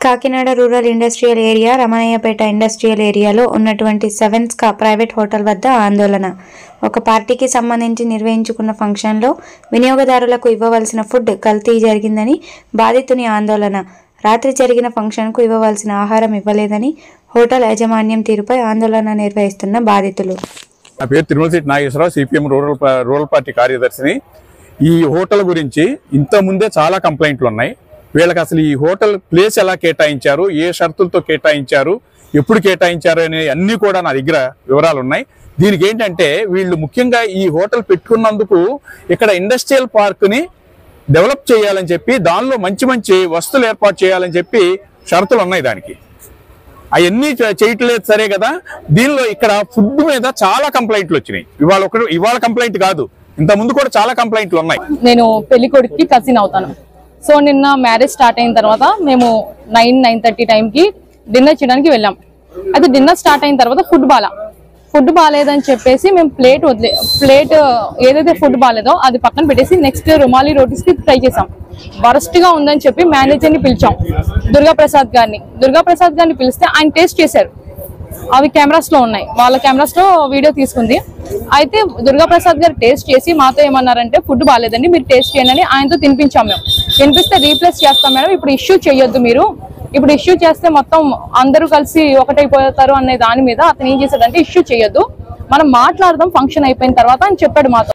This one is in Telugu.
Kakinada rural industrial area Ramanayyapeta industrial ఏరియాలో ఉన్నటువంటి సెవెన్స్ ప్రైవేట్ హోటల్ వద్ద ఆందోళన. ఒక పార్టీకి సంబంధించి నిర్వహించుకున్న ఫంక్షన్లో వినియోగదారులకు ఇవ్వవలసిన ఫుడ్ కల్తీ జరిగిందని బాధితుని ఆందోళన. రాత్రి జరిగిన ఫంక్షన్కు ఇవ్వవలసిన ఆహారం ఇవ్వలేదని హోటల్ యాజమాన్యం తీరుపై ఆందోళన నిర్వహిస్తున్న బాధితులు. నా పేరు Tirumalasetti Nageswararao, CPM rural party కార్యదర్శిని. ఈ హోటల్ గురించి ఇంతకుముందే చాలా కంప్లైంట్లు ఉన్నాయి. వీళ్ళకి అసలు ఈ హోటల్ ప్లేస్ ఎలా కేటాయించారు, ఏ షరతులతో కేటాయించారు, ఎప్పుడు కేటాయించారు అనే అన్నీ కూడా నా దగ్గర వివరాలు ఉన్నాయి. దీనికి ఏంటంటే వీళ్ళు ముఖ్యంగా ఈ హోటల్ పెట్టుకున్నందుకు ఇక్కడ ఇండస్ట్రియల్ పార్క్ని డెవలప్ చేయాలని చెప్పి, దానిలో మంచి మంచి వస్తువులు ఏర్పాటు చేయాలని చెప్పి షరతులు ఉన్నాయి. దానికి అవన్నీ చేయట్లేదు సరే కదా. దీనిలో ఇక్కడ ఫుడ్ మీద చాలా కంప్లైంట్లు వచ్చినాయి. ఇవాళ కంప్లైంట్ కాదు, ఇంత ముందు కూడా చాలా కంప్లైంట్లు ఉన్నాయి. నేను పెళ్లి కొడుకుకి కజిన్ అవుతాను. సో నిన్న మ్యారేజ్ స్టార్ట్ అయిన తర్వాత మేము 9:30 టైంకి డిన్నర్ చేయడానికి వెళ్ళాం. అయితే డిన్నర్ స్టార్ట్ అయిన తర్వాత ఫుడ్ బాగాలేదని చెప్పేసి మేము ప్లేట్ ఏదైతే ఫుడ్ బాగాలేదో అది పక్కన పెట్టేసి నెక్స్ట్ రుమాలి రోటీస్ కి ట్రై చేసాం. వరస్ట్ గా ఉందని చెప్పి మేనేజర్ ని పిలిచాం, దుర్గాప్రసాద్ గారిని పిలిస్తే ఆయన టేస్ట్ చేశారు. అవి కెమెరాస్ లో ఉన్నాయి, వాళ్ళ కెమెరాస్ లో వీడియో తీసుకుంది. అయితే దుర్గాప్రసాద్ గారు టేస్ట్ చేసి మాతో ఏమన్నారంటే ఫుడ్ బాగాలేదండి, మీరు టేస్ట్ చేయండి. ఆయనతో తినిపించాం. మేము తినిపిస్తే రీప్లేస్ చేస్తాం మేడం, ఇప్పుడు ఇష్యూ చేయొద్దు, మీరు ఇప్పుడు ఇష్యూ చేస్తే మొత్తం అందరూ కలిసి ఒకటైపోతారు అనే దాని మీద అతను ఏం చేశాడంటే ఇష్యూ చేయొద్దు, మనం మాట్లాడదాం ఫంక్షన్ అయిపోయిన తర్వాత అని చెప్పాడు మాతో.